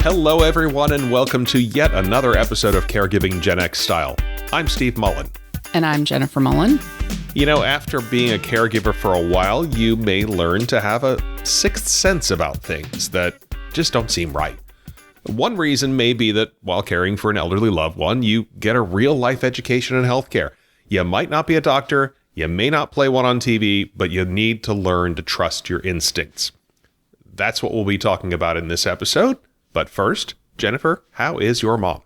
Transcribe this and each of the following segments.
Hello, everyone, and welcome to yet another episode of Caregiving Gen X Style. I'm Steve Mullen. And I'm Jennifer Mullen. You know, after being a caregiver for a while, you may learn to have a sixth sense about things that just don't seem right. One reason may be that while caring for an elderly loved one, you get a real-life education in healthcare. You might not be a doctor, you may not play one on TV, but you need to learn to trust your instincts. That's what we'll be talking about in this episode. But first, Jennifer, how is your mom?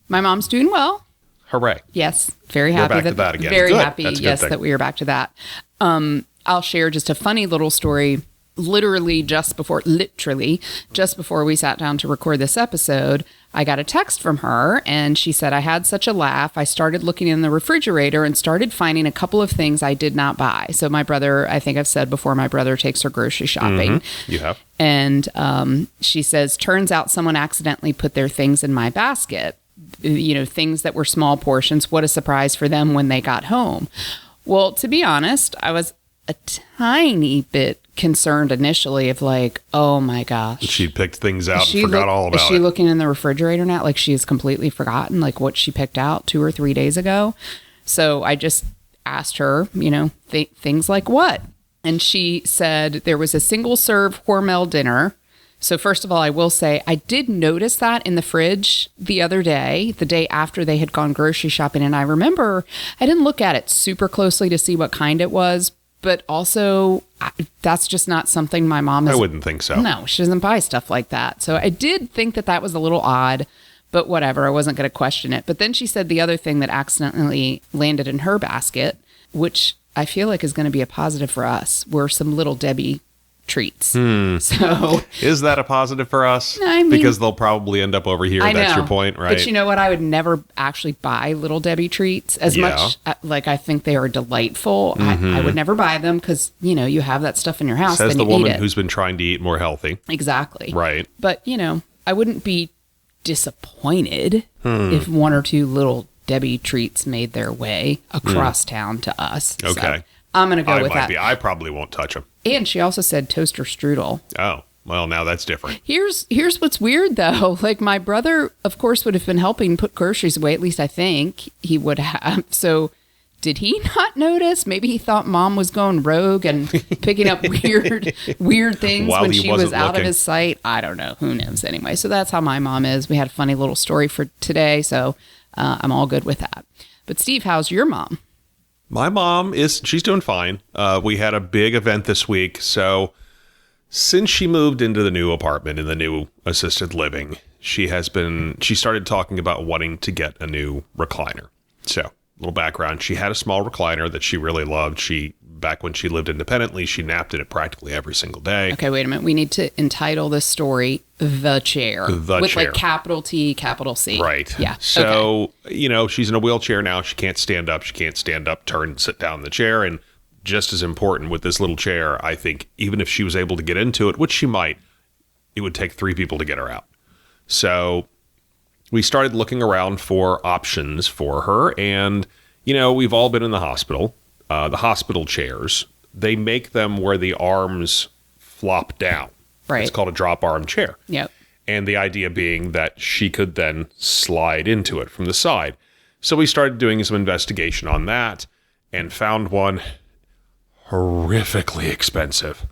My mom's doing well. Hooray. Yes, very happy. We're back to that again. Very Good. happy, That's a good yes, thing. that we are back to that. I'll share just a funny little story. Literally just before we sat down to record this episode, I got a text from her and she said, I had such a laugh. I started looking in the refrigerator and started finding a couple of things I did not buy. So my brother, I think I've said before, my brother takes her grocery shopping. Mm-hmm. You have. And she says, turns out someone accidentally put their things in my basket. You know, things that were small portions. What a surprise for them when they got home. Well, to be honest, I was a tiny bit concerned initially of like, oh my gosh. She picked things out and forgot all about it. Is she looking in the refrigerator now? Like she has completely forgotten like what she picked out 2 or 3 days ago. So I just asked her, you know, things like what? And she said there was a single serve Hormel dinner. So first of all, I will say I did notice that in the fridge the other day, the day after they had gone grocery shopping. And I remember I didn't look at it super closely to see what kind it was. But also, that's just not something my mom is. I wouldn't think so. No, she doesn't buy stuff like that. So I did think that was a little odd, but whatever. I wasn't going to question it. But then she said the other thing that accidentally landed in her basket, which I feel like is going to be a positive for us, were some Little Debbie treats. So is that a positive for us? I mean, because they'll probably end up over here. That's your point, right? But you know what? I would never actually buy Little Debbie treats as much. Like I think they are delightful. I would never buy them because, you know, you have that stuff in your house. Says then the you woman eat it. who's been trying to eat more healthy. Exactly. Right. But, you know, I wouldn't be disappointed if 1 or 2 Little Debbie treats made their way across town to us. Okay. So I'm going to go with that. I probably won't touch them. And she also said toaster strudel. Oh, well, now that's different. Here's what's weird, though. Like, my brother, of course, would have been helping put groceries away. At least I think he would have. So did he not notice? Maybe he thought mom was going rogue and picking up weird things While when he she was wasn't out looking. of his sight. I don't know. Who knows? Anyway, so that's how my mom is. We had a funny little story for today, so I'm all good with that. But Steve, how's your mom? My mom she's doing fine. We had a big event this week. So since she moved into the new apartment in the new assisted living, she started talking about wanting to get a new recliner. So a little background. She had a small recliner that she really loved. Back when she lived independently, she napped in it practically every single day. Okay, wait a minute. We need to entitle this story The Chair. With Chair. like capital T, capital C. Right. Yeah. So, you know, she's in a wheelchair now. She can't stand up. She can't stand up, turn, sit down in the chair. And just as important with this little chair, I think even if she was able to get into it, which she might, it would take 3 people to get her out. So we started looking around for options for her. And, you know, we've all been in the hospital. The hospital chairs, they make them where the arms flop down. Right. It's called a drop arm chair. Yep. And the idea being that she could then slide into it from the side. So we started doing some investigation on that and found one horrifically expensive.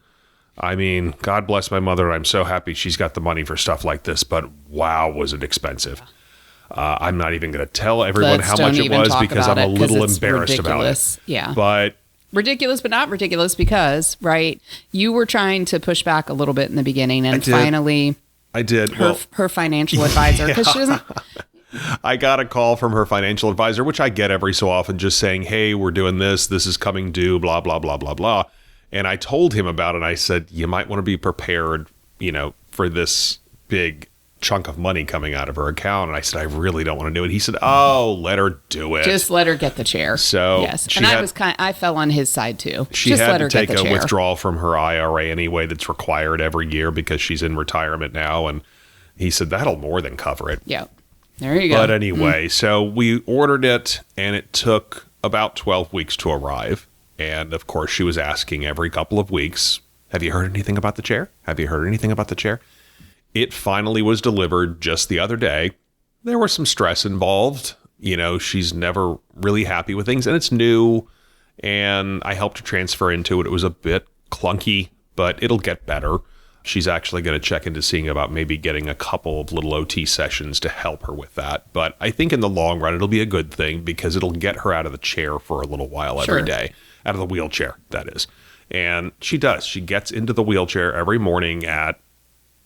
I mean, God bless my mother. I'm so happy she's got the money for stuff like this, but wow, was it expensive. I'm not even going to tell everyone how much it was because I'm a little embarrassed about it. Yeah. But ridiculous, but not ridiculous because, right, you were trying to push back a little bit in the beginning and finally I did. Her financial advisor, because she doesn't. I got a call from her financial advisor, which I get every so often, just saying, hey, we're doing this. This is coming due, blah, blah, blah, blah, blah. And I told him about it. I said, you might want to be prepared, you know, for this big chunk of money coming out of her account. And I said, I really don't want to do it. He said, oh, let her do it. Just let her get the chair. So yes. And I fell on his side too. She Just had let her to take get the a chair. withdrawal from her IRA anyway that's required every year because she's in retirement now. And he said, that'll more than cover it. Yeah. There you go. But anyway, so we ordered it and it took about 12 weeks to arrive. And of course, she was asking every couple of weeks, have you heard anything about the chair? Have you heard anything about the chair? It finally was delivered just the other day. There was some stress involved. She's never really happy with things, and it's new, and I helped her transfer into it. It was a bit clunky, but it'll get better. She's actually going to check into seeing about maybe getting a couple of little OT sessions to help her with that. But I think in the long run, it'll be a good thing because it'll get her out of the chair for a little while every day. Out of the wheelchair, that is. And she does. She gets into the wheelchair every morning at,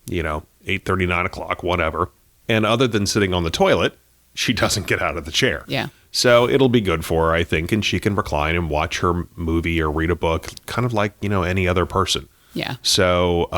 8:30, 9 o'clock, whatever. And other than sitting on the toilet, she doesn't get out of the chair. Yeah. So it'll be good for her, I think. And she can recline and watch her movie or read a book, kind of like, any other person. Yeah. So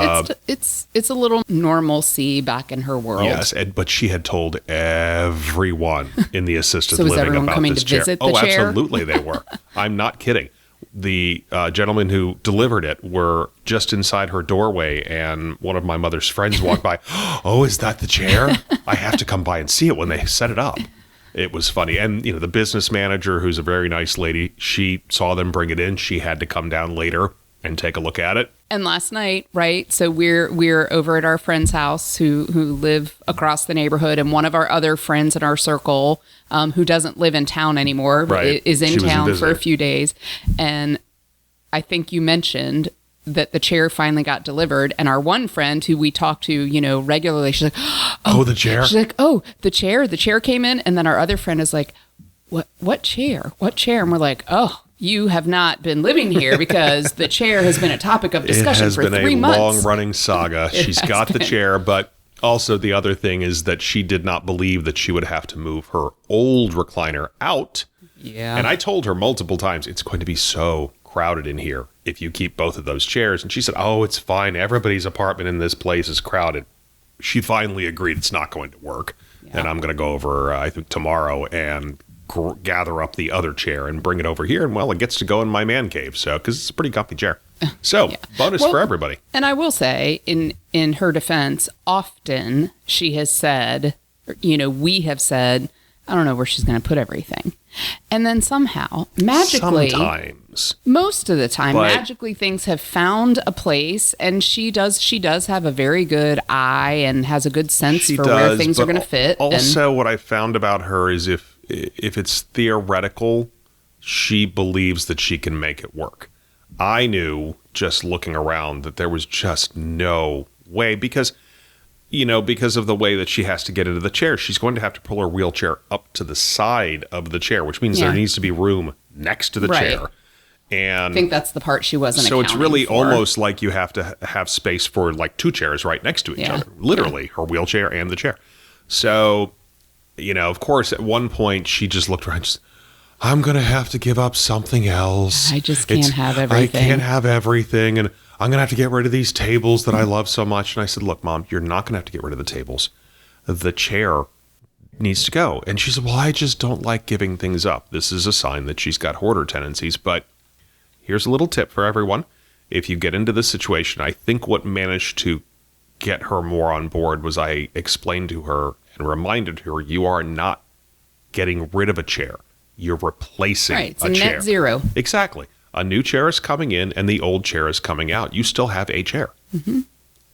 it's a little normalcy back in her world. Yes, but she had told everyone in the assisted So was living everyone about coming this to chair. visit the chair? Absolutely they were. I'm not kidding. The gentleman who delivered it were just inside her doorway, and one of my mother's friends walked by. Oh, is that the chair? I have to come by and see it when they set it up. It was funny. And, the business manager, who's a very nice lady, she saw them bring it in. She had to come down later and take a look at it. And last night, right? So we're over at our friend's house who live across the neighborhood, and one of our other friends in our circle who doesn't live in town anymore, right, is in town for a few days. And I think you mentioned that the chair finally got delivered, and our one friend who we talk to, regularly, she's like, "Oh, the chair." She's like, "Oh, the chair came in," and then our other friend is like, "What chair? What chair?" And we're like, "Oh, you have not been living here because the chair has been a topic of discussion for 3 months." It has been a long-running saga. She's got the chair, but also the other thing is that she did not believe that she would have to move her old recliner out. Yeah. And I told her multiple times, it's going to be so crowded in here if you keep both of those chairs. And she said, "Oh, it's fine. Everybody's apartment in this place is crowded." She finally agreed it's not going to work. Yeah. And I'm going to go over, I think, tomorrow and gather up the other chair and bring it over here. And, well, it gets to go in my man cave, so because it's a pretty comfy chair. So, yeah. Bonus for everybody. And I will say, in her defense, often she has said, we have said, I don't know where she's going to put everything. And then somehow, magically, sometimes, most of the time, magically things have found a place, and she does have a very good eye and has a good sense for where things are going to fit. Also, what I found about her is if it's theoretical, she believes that she can make it work. I knew just looking around that there was just no way because of the way that she has to get into the chair, she's going to have to pull her wheelchair up to the side of the chair, which means there needs to be room next to the chair. And I think that's the part she wasn't So it's really for. almost like you have to have space for like two chairs right next to each other, literally her wheelchair and the chair. So, of course, at one point she just looked around and just, I'm going to have to give up something else. I just can't have everything. I can't have everything. And I'm going to have to get rid of these tables that I love so much. And I said, look, Mom, you're not going to have to get rid of the tables. The chair needs to go. And she said, well, I just don't like giving things up. This is a sign that she's got hoarder tendencies. But here's a little tip for everyone. If you get into this situation, I think what managed to get her more on board was I explained to her and reminded her, you are not getting rid of a chair. You're replacing it's a chair. Net zero. Exactly. A new chair is coming in and the old chair is coming out. You still have a chair. Mm-hmm.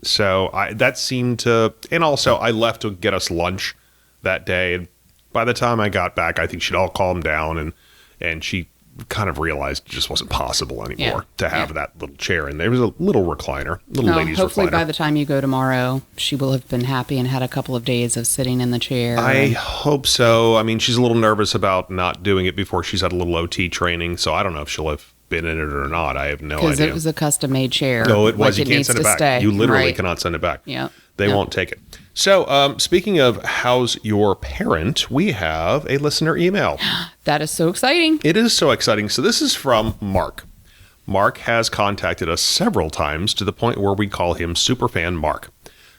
So that seemed to, and also I left to get us lunch that day. And by the time I got back, I think she'd all calmed down and she kind of realized it just wasn't possible anymore to have that little chair. And there was a little recliner, ladies' hopefully recliner. By the time you go tomorrow, she will have been happy and had a couple of days of sitting in the chair. I hope so. I mean, she's a little nervous about not doing it before she's had a little OT training. So I don't know if she'll have been in it or not. I have no idea. Because it was a custom-made chair. No, it was. You can't send it back. Stay. You literally cannot send it back. Yeah. They won't take it. So, speaking of how's your parent, we have a listener email. That is so exciting. It is so exciting. So this is from Mark. Mark has contacted us several times to the point where we call him Superfan Mark.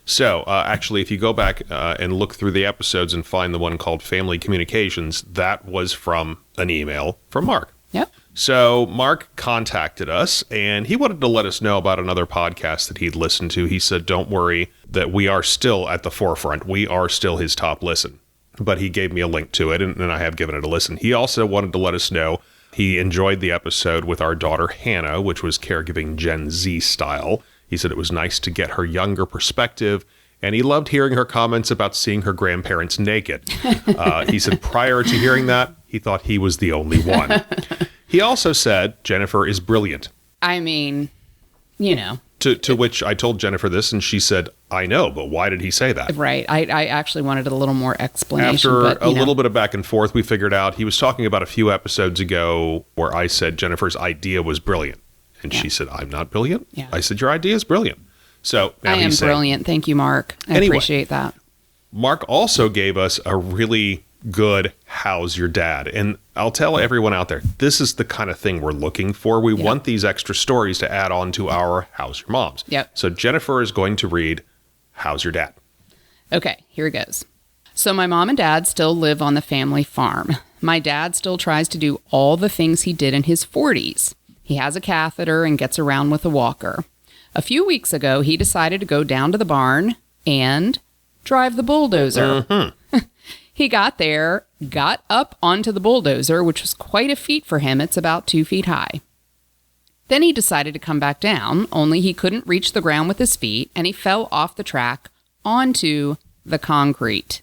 So, actually, if you go back and look through the episodes and find the one called Family Communications, that was from an email from Mark. Yep. So Mark contacted us, and he wanted to let us know about another podcast that he'd listened to. He said, don't worry, that we are still at the forefront. We are still his top listen. But he gave me a link to it, and I have given it a listen. He also wanted to let us know he enjoyed the episode with our daughter Hannah, which was caregiving Gen Z style. He said it was nice to get her younger perspective, and he loved hearing her comments about seeing her grandparents naked. He said prior to hearing that, he thought he was the only one. He also said Jennifer is brilliant. I mean, you know. To which I told Jennifer this, and she said, I know, but why did he say that? Right. I actually wanted a little more explanation. After a little bit of back and forth, we figured out he was talking about a few episodes ago where I said Jennifer's idea was brilliant. And she said, I'm not brilliant. Yeah. I said, your idea is brilliant. So now I am brilliant. Thank you, Mark. I appreciate that. Mark also gave us a really good how's your dad? And I'll tell everyone out there, this is the kind of thing we're looking for. We want these extra stories to add on to our how's your mom's. Yep. So Jennifer is going to read how's your dad? Okay, here it goes. So my mom and dad still live on the family farm. My dad still tries to do all the things he did in his 40s. He has a catheter and gets around with a walker. A few weeks ago, he decided to go down to the barn and drive the bulldozer. Mm-hmm. He got there, got up onto the bulldozer, which was quite a feat for him. It's about 2 feet high. Then he decided to come back down, only he couldn't reach the ground with his feet, and he fell off the track onto the concrete.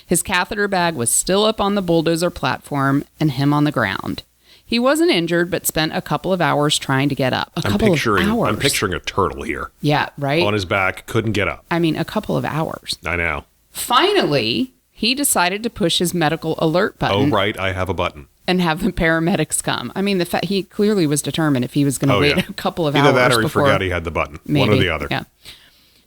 His catheter bag was still up on the bulldozer platform and him on the ground. He wasn't injured, but spent a couple of hours trying to get up. I'm picturing a turtle here. Yeah, right? On his back, couldn't get up. I mean, a couple of hours. I know. Finally, he decided to push his medical alert button. Oh, right. I have a button. And have the paramedics come. I mean, he clearly was determined if he was going to wait a couple of hours. Either that or he forgot he had the button. Maybe. One or the other. Yeah.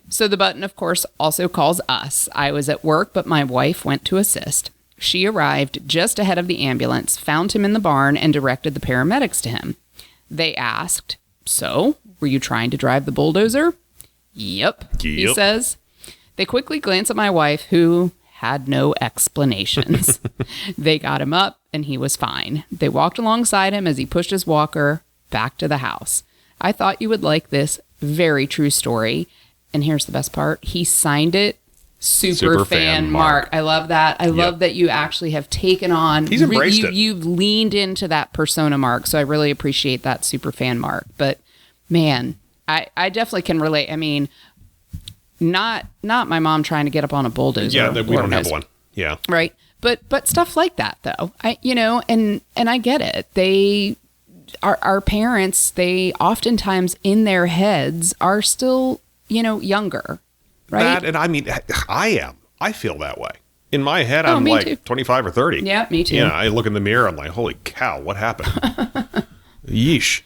So the button, of course, also calls us. I was at work, but my wife went to assist. She arrived just ahead of the ambulance, found him in the barn, and directed the paramedics to him. They asked, "So, were you trying to drive the bulldozer?" Yep, he says. They quickly glance at my wife, who had no explanations. They got him up, and he was fine. They walked alongside him as he pushed his walker back to the house. I thought you would like this very true story. And here's the best part. He signed it, Superfan Mark. I love that. I love that you actually have taken on. He's embraced it. You've leaned into that persona, Mark. So I really appreciate that, Superfan Mark. But man, I definitely can relate. I mean, not my mom trying to get up on a bulldozer. Yeah, we don't have one. Yeah. Right. But stuff like that though. And I get it. Our parents, they oftentimes in their heads are still, younger. Right. That, and I mean, I feel that way. In my head, I'm me like too. 25 or 30. Yeah, me too. I look in the mirror, I'm like, holy cow, what happened? Yeesh.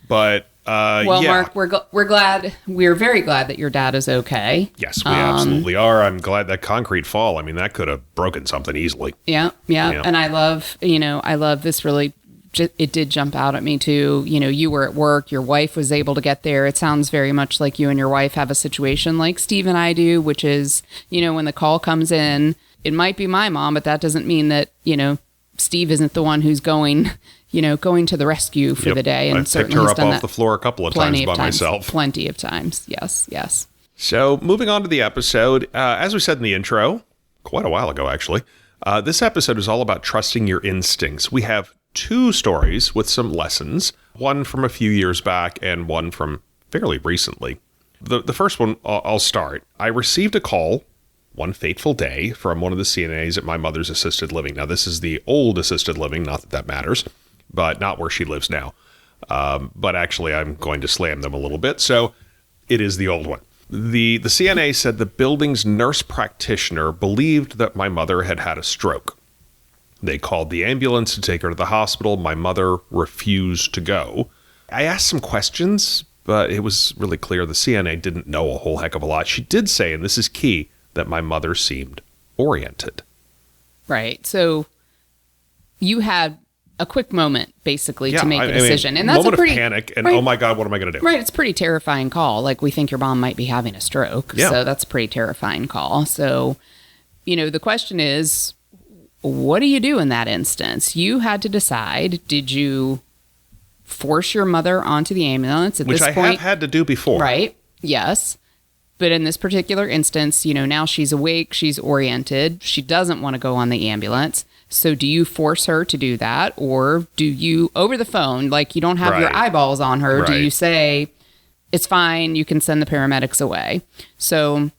But, well, Mark, we're very glad that your dad is okay. Yes, we absolutely are. I'm glad that concrete fall, I mean, that could have broken something easily. Yeah. And I love this really, it did jump out at me too. You were at work, your wife was able to get there. It sounds very much like you and your wife have a situation like Steve and I do, which is, when the call comes in, it might be my mom, but that doesn't mean that, Steve isn't the one who's going to the rescue for the day. And I've picked her up off the floor a couple of times by myself. Plenty of times. Yes. So moving on to the episode, as we said in the intro, quite a while ago, actually, this episode is all about trusting your instincts. We have 2 stories with some lessons, one from a few years back and one from fairly recently. The first one, I'll start. I received a call one fateful day from one of the CNAs at my mother's assisted living. Now, this is the old assisted living, not that that matters, but not where she lives now. But actually, I'm going to slam them a little bit. So it is the old one. The CNA said the building's nurse practitioner believed that my mother had had a stroke. They called the ambulance to take her to the hospital. My mother refused to go. I asked some questions, but it was really clear the CNA didn't know a whole heck of a lot. She did say, and this is key, that my mother seemed oriented. Right. So you had a quick moment, basically, to make a decision. And that's moment a pretty of panic and, oh my God, what am I going to do? Right. It's a pretty terrifying call. Like, we think your mom might be having a stroke. Yeah. So that's a pretty terrifying call. So, the question is, what do you do in that instance? You had to decide, did you force your mother onto the ambulance at this point? Which I have had to do before. Right. Yes. But in this particular instance, now she's awake, she's oriented, she doesn't want to go on the ambulance. So do you force her to do that? Or do you, over the phone, like you don't have your eyeballs on her, do you say, it's fine, you can send the paramedics away? So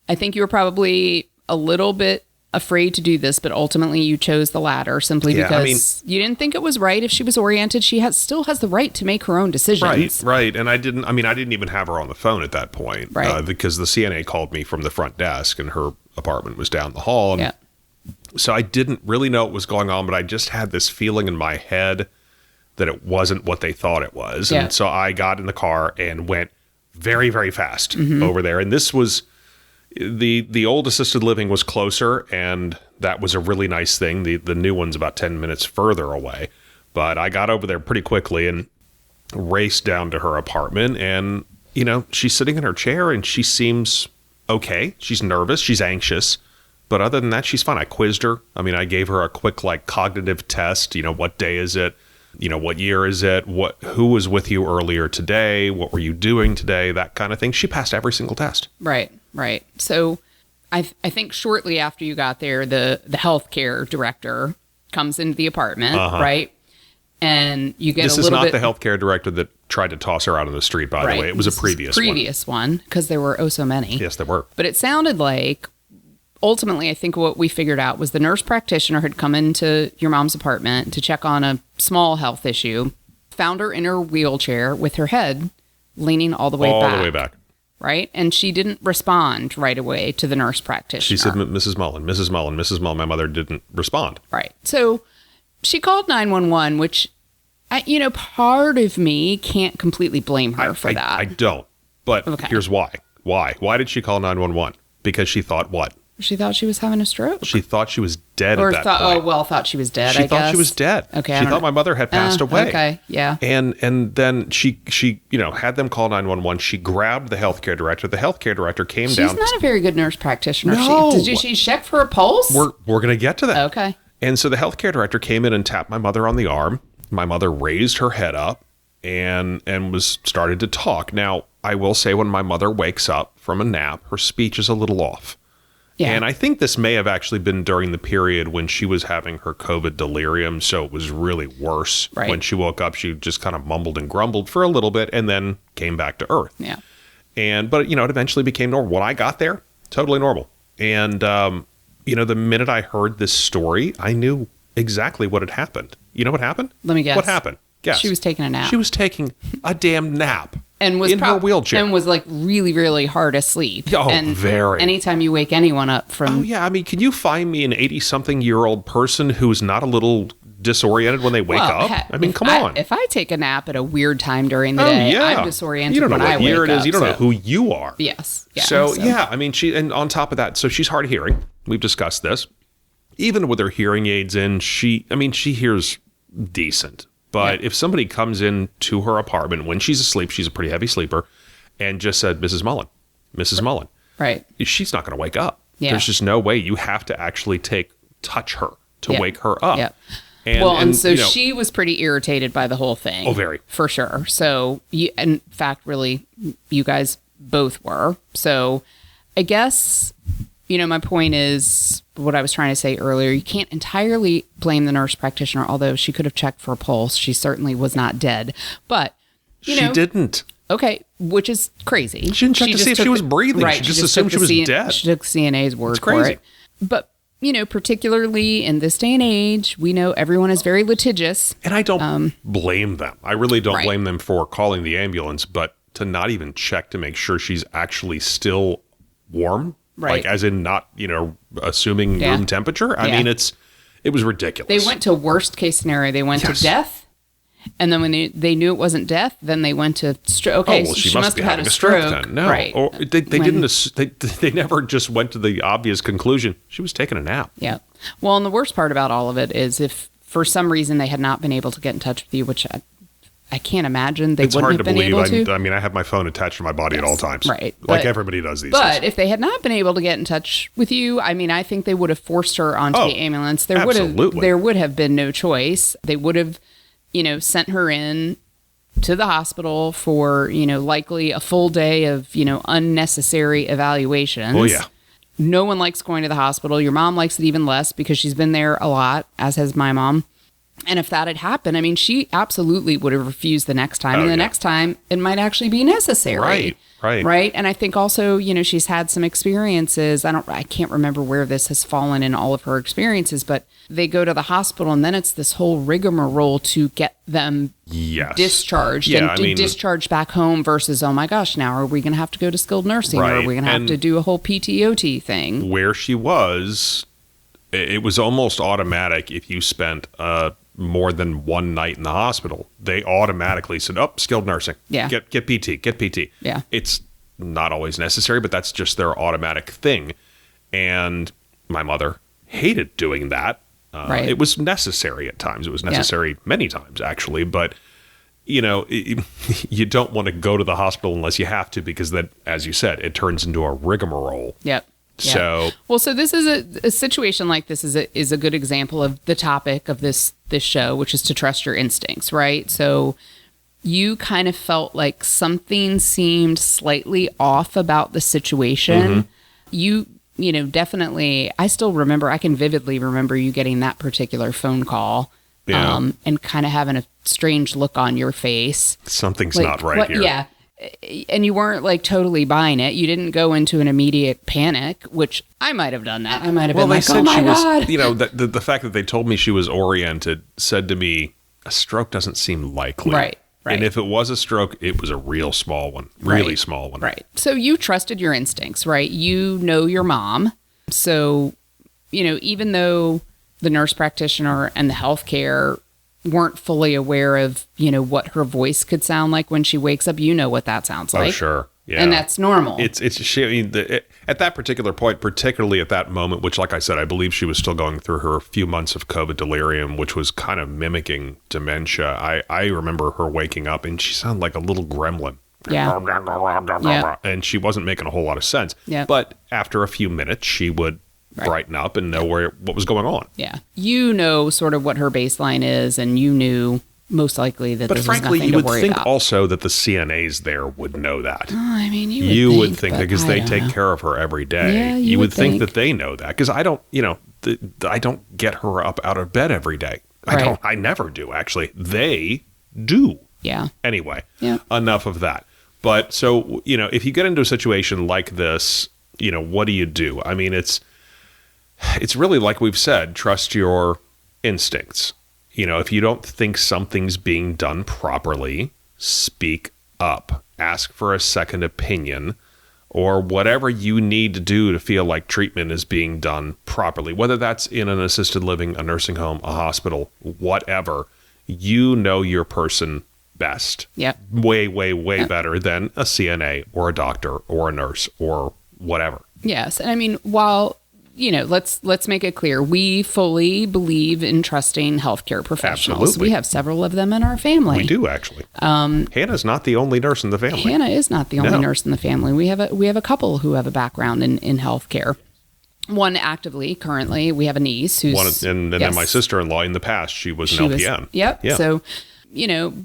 I think you were probably a little bit afraid to do this, but ultimately you chose the latter simply because you didn't think it was right. If she was oriented, she still has the right to make her own decisions. Right. And I didn't even have her on the phone at that point. Right. Because the CNA called me from the front desk and her apartment was down the hall. And so I didn't really know what was going on, but I just had this feeling in my head that it wasn't what they thought it was. Yeah. And so I got in the car and went very, very fast over there. And this was... The old assisted living was closer, and that was a really nice thing. The new one's about 10 minutes further away. But I got over there pretty quickly and raced down to her apartment. And, she's sitting in her chair, and she seems okay. She's nervous. She's anxious. But other than that, she's fine. I quizzed her. I gave her a quick, cognitive test. What day is it? What year is it? Who was with you earlier today? What were you doing today? That kind of thing. She passed every single test. Right. So I think shortly after you got there, the healthcare director comes into the apartment, right? And you get this is not the healthcare director that tried to toss her out on the street, by the way. It was a previous one, because there were so many. Yes, there were. But it sounded like, ultimately, I think what we figured out was the nurse practitioner had come into your mom's apartment to check on a small health issue, found her in her wheelchair with her head leaning all the way back. Right? And she didn't respond right away to the nurse practitioner. She said, Mrs. Mullen. My mother didn't respond. Right. So she called 911, which, part of me can't completely blame her for that. I don't. But here's why. Why did she call 911? Because she thought what? She thought she was having a stroke. She thought she was dead at that point. Thought she was dead, She thought she was dead. Okay. She thought my mother had passed away. Okay, yeah. And then she had them call 911. She grabbed the healthcare director. The healthcare director came down. She's not a very good nurse practitioner. No. Did she check for a pulse? We're going to get to that. Okay. And so the healthcare director came in and tapped my mother on the arm. My mother raised her head up and started to talk. Now, I will say when my mother wakes up from a nap, her speech is a little off. Yeah. And I think this may have actually been during the period when she was having her COVID delirium, so it was really worse. Right. When she woke up, she just kind of mumbled and grumbled for a little bit and then came back to earth. Yeah. But it eventually became normal. When I got there, totally normal. And, the minute I heard this story, I knew exactly what had happened. You know what happened? Let me guess. What happened? Guess. She was taking a nap. She was taking a damn nap. And was in her wheelchair. And was really, really hard asleep. Oh, and very. Anytime you wake anyone up from... Oh, yeah. Can you find me an 80-something-year-old person who's not a little disoriented when they wake up? Come on. If I take a nap at a weird time during the day, I'm disoriented when I wake up. You don't know what year it is. You don't know who you are. Yes. Yeah, so, she, and on top of that, so she's hard of hearing. We've discussed this. Even with her hearing aids in, she hears decent. But if somebody comes in to her apartment when she's asleep, she's a pretty heavy sleeper, and just said, Mrs. Mullen. Right. She's not going to wake up. Yeah. There's just no way. You have to actually touch her to wake her up. Yeah. And she was pretty irritated by the whole thing. Oh, very. For sure. So, in fact, really, you guys both were. So, I guess, my point is what I was trying to say earlier. You can't entirely blame the nurse practitioner, although she could have checked for a pulse. She certainly was not dead. But, she didn't. Okay, which is crazy. She didn't check to see if she was breathing. Right, she just assumed she was dead. She took CNA's word for it. But, particularly in this day and age, we know everyone is very litigious. And I don't blame them. I really don't blame them for calling the ambulance, but to not even check to make sure she's actually still warm. Right. As in not, assuming room temperature. I mean, it was ridiculous. They went to worst case scenario. They went to death. And then when they knew it wasn't death, then they went to stroke. Okay, well, she must have had a stroke then. No. Right. Or they never just went to the obvious conclusion. She was taking a nap. Yeah. Well, and the worst part about all of it is if for some reason they had not been able to get in touch with you, which I can't imagine they wouldn't have been able to. I have my phone attached to my body at all times. Right. Like everybody does these days. But if they had not been able to get in touch with you, I think they would have forced her onto the ambulance. There would have been no choice. They would have, sent her in to the hospital for, likely a full day of, unnecessary evaluations. Oh, yeah. No one likes going to the hospital. Your mom likes it even less because she's been there a lot, as has my mom. And if that had happened, I mean, she absolutely would have refused the next time. And the next time, it might actually be necessary. Right. And I think also, she's had some experiences. I can't remember where this has fallen in all of her experiences, but they go to the hospital and then it's this whole rigmarole to get them discharged discharged back home versus, oh my gosh, now are we going to have to go to skilled nursing or are we going to have to do a whole PTOT thing? Where she was, it was almost automatic if you spent more than one night in the hospital. They automatically said, skilled nursing. Yeah. Get PT. Yeah. It's not always necessary, but that's just their automatic thing. And my mother hated doing that. It was necessary at times. It was necessary many times, actually. But, you don't want to go to the hospital unless you have to, because then, as you said, it turns into a rigmarole. Yep. So this is a situation like this is a good example of the topic of this show, which is to trust your instincts, right? So you kind of felt like something seemed slightly off about the situation. Mm-hmm. Definitely, I can vividly remember you getting that particular phone call. Yeah. And kind of having a strange look on your face. Something's not right here. Yeah. And you weren't like totally buying it. You didn't go into an immediate panic, which I might have done that. I might have been like, oh my God. The fact that they told me she was oriented said to me, a stroke doesn't seem likely. Right. And if it was a stroke, it was a real small one, really small one. Right. So you trusted your instincts, right? You know your mom. So, even though the nurse practitioner and the healthcare weren't fully aware of, what her voice could sound like when she wakes up, what that sounds like. Oh, sure. Yeah. And that's normal. At that particular point, particularly at that moment, which, like I said, I believe she was still going through her few months of COVID delirium, which was kind of mimicking dementia. I remember her waking up and she sounded like a little gremlin. Yeah. And she wasn't making a whole lot of sense. Yeah. But after a few minutes, she would brighten up and know what was going on. Yeah. Sort of what her baseline is, and you knew most likely that this was nothing to worry about. But frankly, you would think also that the CNAs there would know that. Oh, I mean, you would think because they take care of her every day. Yeah, you would think that they know that, because I don't, I don't get her up out of bed every day. I never do, actually. They do. Yeah. Anyway, yeah. Enough of that. But so, if you get into a situation like this, what do you do? I mean, it's really like we've said, trust your instincts. If you don't think something's being done properly, speak up, ask for a second opinion, or whatever you need to do to feel like treatment is being done properly, whether that's in an assisted living, a nursing home, a hospital, whatever. Your person best. Yep. Way better than a CNA or a doctor or a nurse or whatever. Yes. And I mean, while let's make it clear. We fully believe in trusting healthcare professionals. Absolutely. We have several of them in our family. We do, actually. Hannah's not the only nurse in the family. Hannah is not the only nurse in the family. We have a couple who have a background in healthcare. One actively, currently. We have a niece who's... then my sister-in-law, in the past, she was an LPN. Yep. Yeah. So,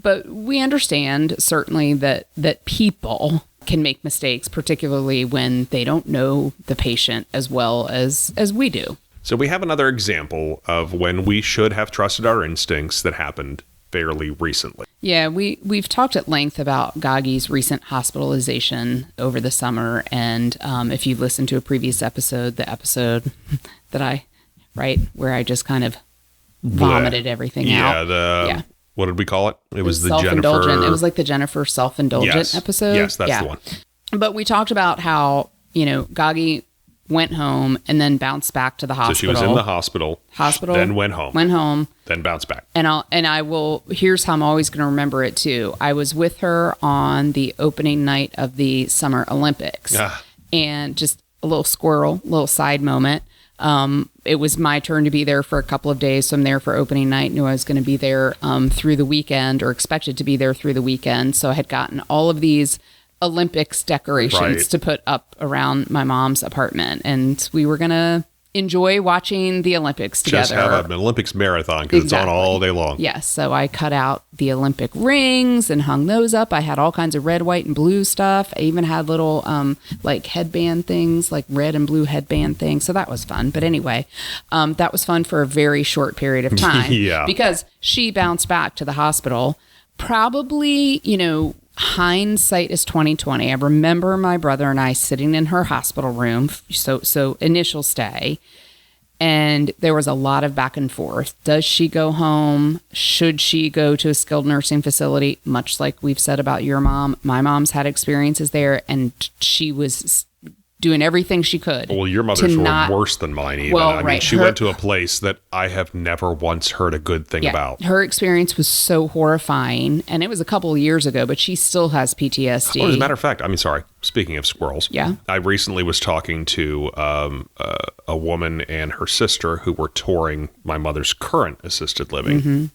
but we understand, certainly, that people can make mistakes, particularly when they don't know the patient as well as we do. So we have another example of when we should have trusted our instincts that happened fairly recently. Yeah, we've talked at length about Gagi's recent hospitalization over the summer, and if you listened to a previous episode, the episode that where I just kind of vomited everything out. What did we call it? It was the self-indulgent. Jennifer... It was like the Jennifer self-indulgent episode. Yes, that's the one. But we talked about how, Gagi went home and then bounced back to the hospital. So she was in the hospital. Then went home. Then bounced back. Here's how I'm always going to remember it too. I was with her on the opening night of the Summer Olympics. And just a little side moment. It was my turn to be there for a couple of days. So I'm there for opening night. Knew I was going to be there through the weekend, or expected to be there through the weekend. So I had gotten all of these Olympics decorations to put up around my mom's apartment. And we were going to enjoy watching the Olympics together. Just have an Olympics marathon because it's on all day long. Yes. So I cut out the Olympic rings and hung those up. I had all kinds of red, white, and blue stuff. I even had little like headband things, like red and blue headband things. So that was fun. But anyway, that was fun for a very short period of time. Yeah. Because she bounced back to the hospital. Probably, hindsight is 2020. I remember my brother and I sitting in her hospital room, so initial stay, and there was a lot of back and forth. Does she go home? Should she go to a skilled nursing facility? Much like we've said about your mom, my mom's had experiences there, and she was doing everything she could. Well, your mother's were worse than mine even. Well, I mean, she went to a place that I have never once heard a good thing about. Her experience was so horrifying, and it was a couple of years ago, but she still has PTSD. Well, as a matter of fact, speaking of squirrels, yeah, I recently was talking to a woman and her sister who were touring my mother's current assisted living,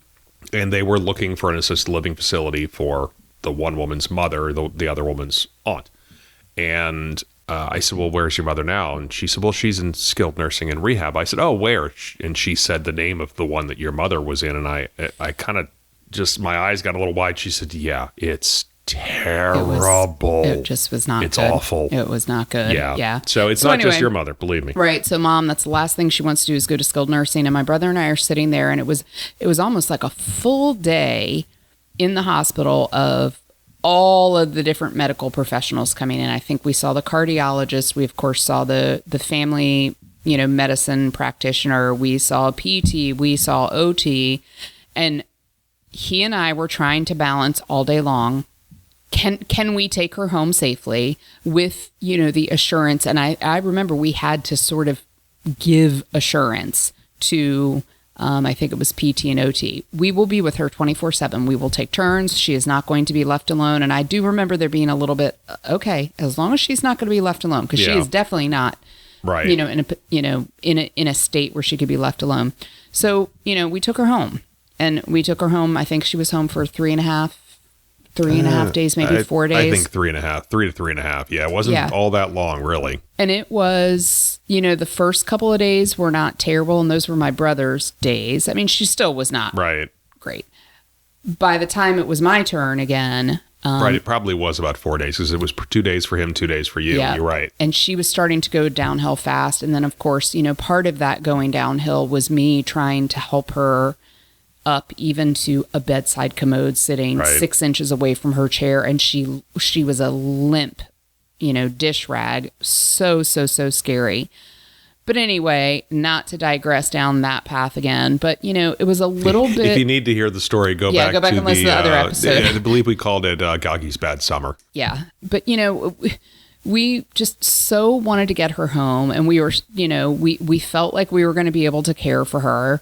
and they were looking for an assisted living facility for the one woman's mother, the other woman's aunt. And I said, well, where's your mother now? And she said, well, she's in skilled nursing and rehab. I said, oh, where? And she said the name of the one that your mother was in. And I kind of just, my eyes got a little wide. She said, yeah, it's terrible. It just was not good. It's awful. It was not good. Yeah. So it's not just your mother, believe me. Right. So mom, that's the last thing she wants to do is go to skilled nursing. And my brother and I are sitting there, and it was almost like a full day in the hospital of all of the different medical professionals coming in. I think we saw the cardiologist. We, of course, saw the family, medicine practitioner. We saw PT. We saw OT. And he and I were trying to balance all day long. Can we take her home safely with, the assurance? And I remember we had to sort of give assurance to I think it was PT and OT. We will be with her 24/7. We will take turns. She is not going to be left alone. And I do remember there being a little bit, okay, as long as she's not going to be left alone, because she is definitely not, right, in a state where she could be left alone. So, we took her home, and we took her home. I think she was home for 3.5 days, maybe 4 days. I think 3.5, 3 to 3.5. Yeah, it wasn't all that long, really. And it was, the first couple of days were not terrible, and those were my brother's days. I mean, she still was not great. By the time it was my turn again. Right, it probably was about 4 days, because it was 2 days for him, 2 days for you. Yeah, you're right. And she was starting to go downhill fast. And then, of course, part of that going downhill was me trying to help her up even to a bedside commode, sitting 6 inches away from her chair, and she was a limp, dish rag. So scary. But anyway, not to digress down that path again, but it was a little bit. If you need to hear the story, go back and listen to the other episode. I believe we called it Goggy's Bad Summer. Yeah, but we just so wanted to get her home, and we were, we felt like we were going to be able to care for her.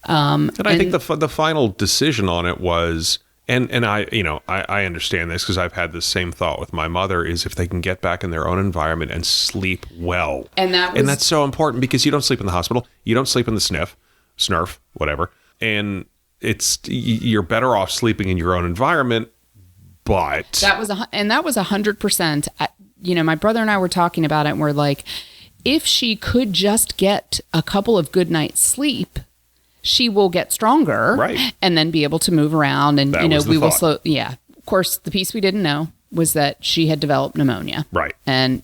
And I think the final decision on it was, and I understand this because I've had the same thought with my mother, is if they can get back in their own environment and sleep well. And that's so important, because you don't sleep in the hospital. You don't sleep in the snurf, whatever. And you're better off sleeping in your own environment, but. That was 100%. My brother and I were talking about it, and we're like, if she could just get a couple of good nights sleep, she will get stronger, and then be able to move around, and we will slow. Yeah, of course, the piece we didn't know was that she had developed pneumonia, and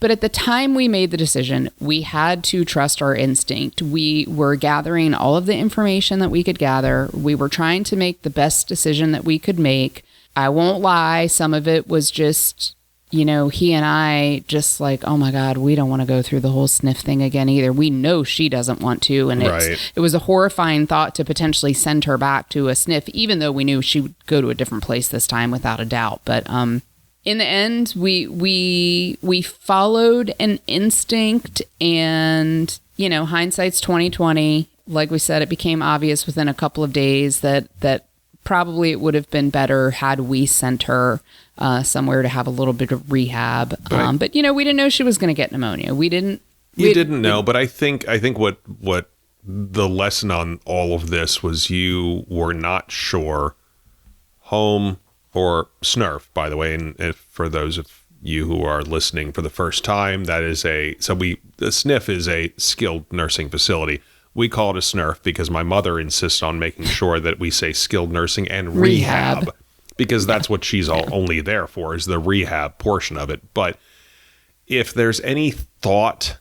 but at the time we made the decision, we had to trust our instinct. We were gathering all of the information that we could gather. We were trying to make the best decision that we could make. I won't lie, some of it was just, he and I just like, oh my God, we don't want to go through the whole sniff thing again either. We know she doesn't want to. And it was a horrifying thought to potentially send her back to a sniff, even though we knew she would go to a different place this time without a doubt. But in the end, we followed an instinct, and, hindsight's 2020. Like we said, it became obvious within a couple of days that probably it would have been better had we sent her somewhere to have a little bit of rehab. But we didn't know she was going to get pneumonia. We didn't know, but I think what the lesson on all of this was, you were not sure, home or snurf, by the way, and if, for those of you who are listening for the first time, the SNF is a skilled nursing facility. We call it a SNRF because my mother insists on making sure that we say skilled nursing and rehab because that's what she's only there for, is the rehab portion of it. But if there's any thought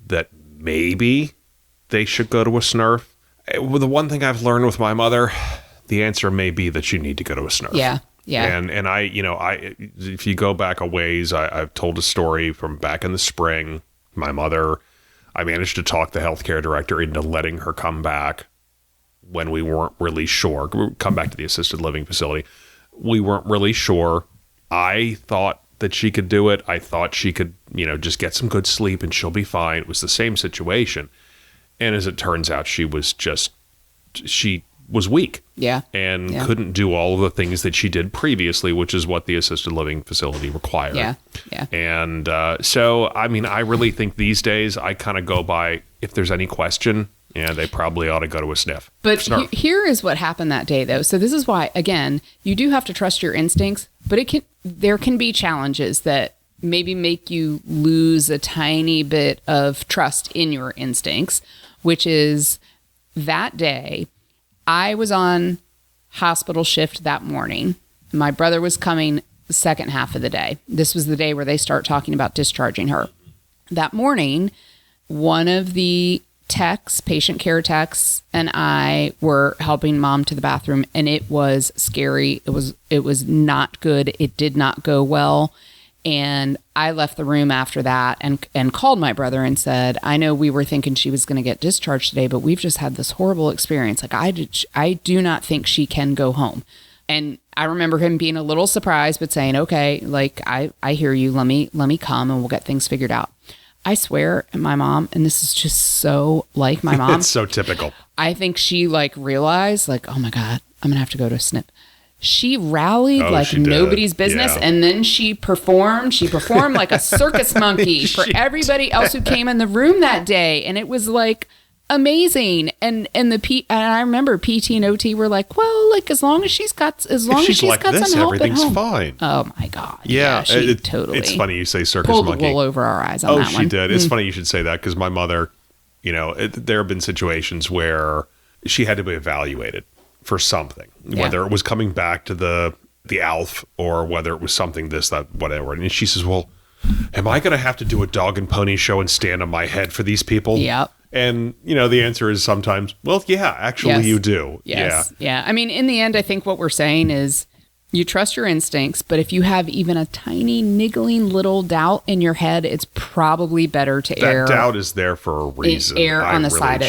that maybe they should go to a SNRF, the one thing I've learned with my mother, the answer may be that you need to go to a SNRF. Yeah. Yeah. And I if you go back a ways, I've told a story from back in the spring. My mother, I managed to talk the healthcare director into letting her come back when we weren't really sure. Come back to the assisted living facility. We weren't really sure. I thought that she could do it. I thought she could, just get some good sleep and she'll be fine. It was the same situation. And as it turns out, she was weak. Yeah. And couldn't do all of the things that she did previously, which is what the assisted living facility required. Yeah. Yeah. And so, I really think these days I kind of go by, if there's any question, they probably ought to go to a SNF. But here is what happened that day, though. So this is why, again, you do have to trust your instincts, but there can be challenges that maybe make you lose a tiny bit of trust in your instincts, which is that day, I was on hospital shift that morning. My brother was coming the second half of the day. This was the day where they start talking about discharging her. That morning, one of the patient care techs, and I were helping mom to the bathroom, and it was scary. It was not good. It did not go well. And I left the room after that and called my brother and said, I know we were thinking she was going to get discharged today, but we've just had this horrible experience. Like, I do not think she can go home. And I remember him being a little surprised, but saying, okay, like, I hear you. Let me come and we'll get things figured out. I swear, my mom, and this is just so like my mom. It's so typical. I think she realized oh my God, I'm going to have to go to a SNP. She rallied nobody's business, and then she performed. She performed like a circus monkey for everybody else who came in the room that day, and it was amazing. And I remember PT and OT were like, well, as long as she's got some help at everything's home. Fine. Oh my God! Yeah, she totally. It's funny you say circus pulled monkey. The wool over our eyes on that one. Oh, she did. It's funny you should say that because my mother, there have been situations where she had to be evaluated for something, whether it was coming back to the ALF or whether it was something this, that, whatever. And she says, well, am I going to have to do a dog and pony show and stand on my head for these people? Yep. And, the answer is sometimes, well, yeah, actually you do. Yes. Yeah. In the end, I think what we're saying is you trust your instincts, but if you have even a tiny niggling little doubt in your head, it's probably better to err. That doubt is there for a reason. Err on the side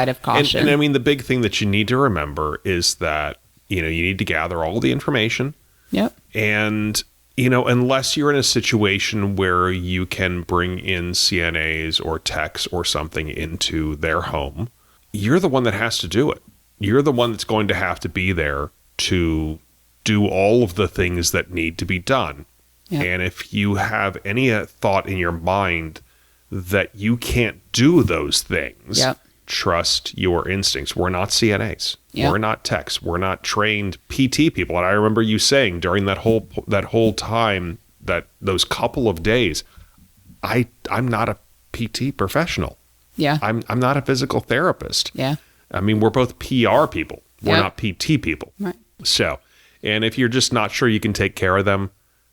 of caution. And the big thing that you need to remember is that, you need to gather all the information. Yep. And, unless you're in a situation where you can bring in CNAs or techs or something into their home, you're the one that has to do it. You're the one that's going to have to be there to do all of the things that need to be done. Yep. And if you have any thought in your mind that you can't do those things, trust your instincts. We're not CNAs. Yep. We're not techs. We're not trained PT people. And I remember you saying during that whole time, that those couple of days, I'm not a PT professional. Yeah. I'm not a physical therapist. Yeah. We're both PR people. We're not PT people. Right. So, and if you're just not sure you can take care of them,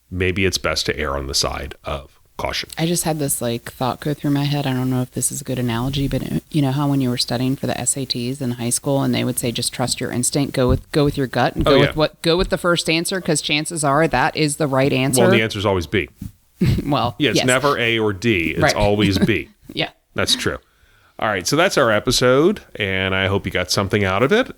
maybe it's best to err on the side of caution. I just had this thought go through my head. I don't know if this is a good analogy, but you know how when you were studying for the SATs in high school and they would say just trust your instinct, go with your gut and go with the first answer because chances are that is the right answer. Well, the answer is always B. Well, yeah, it's never A or D. It's always B. Yeah. That's true. All right, so that's our episode, and I hope you got something out of it.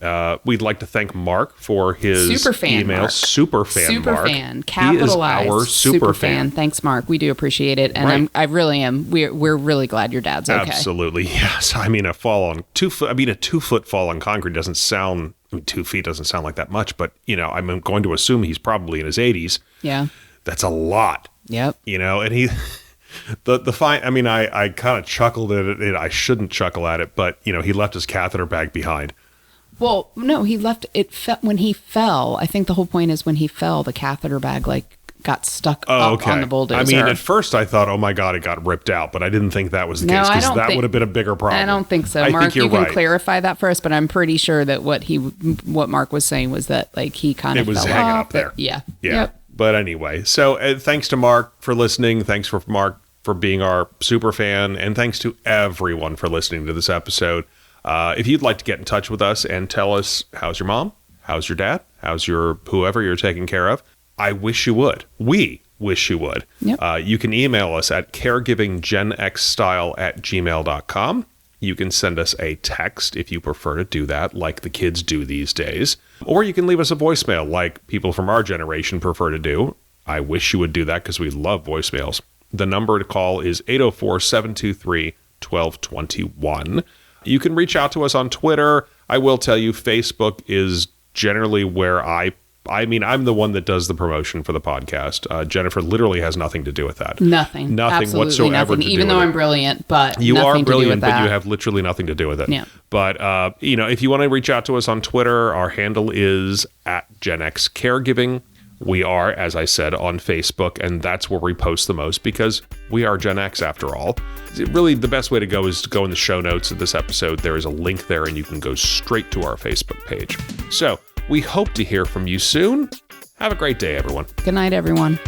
We'd like to thank Mark for his email. Mark. Superfan Mark. Superfan, capitalized. He is our superfan. Thanks, Mark. We do appreciate it, and I really am. We're really glad your dad's okay. Absolutely, yes. A 2-foot fall on concrete doesn't sound. 2 feet doesn't sound like that much, but I'm going to assume he's probably in his 80s. Yeah, that's a lot. Yep. And he. The fine. I kind of chuckled at it. I shouldn't chuckle at it, but he left his catheter bag behind. Well, no, he left it when he fell. I think the whole point is when he fell, the catheter bag got stuck up on the bulldozer. I mean, at first I thought, oh my God, it got ripped out, but I didn't think that was the case because that would have been a bigger problem. I don't think so. Mark, you can clarify that for us, but I'm pretty sure that what Mark was saying was that like he kind of was hanging up there. Yeah. Yep. But anyway, so thanks to Mark for listening. Thanks for Mark for being our super fan, and thanks to everyone for listening to this episode. If you'd like to get in touch with us and tell us, how's your mom? How's your dad? How's your whoever you're taking care of? I wish you would. We wish you would. Yep. You can email us at caregivinggenxstyle@gmail.com. You can send us a text if you prefer to do that, like the kids do these days. Or you can leave us a voicemail like people from our generation prefer to do. I wish you would do that because we love voicemails. The number to call is 804-723-1221. You can reach out to us on Twitter. I will tell you, Facebook is generally where I'm the one that does the promotion for the podcast. Jennifer literally has nothing to do with that. Nothing Absolutely whatsoever. Nothing. Even though I'm brilliant, but you are brilliant, to do with but you have literally nothing to do with it. Yeah. But if you want to reach out to us on Twitter, our handle is @GenXCaregiving. We are, as I said, on Facebook, and that's where we post the most because we are Gen X after all. Really, the best way to go is to go in the show notes of this episode. There is a link there, and you can go straight to our Facebook page. So we hope to hear from you soon. Have a great day, everyone. Good night, everyone.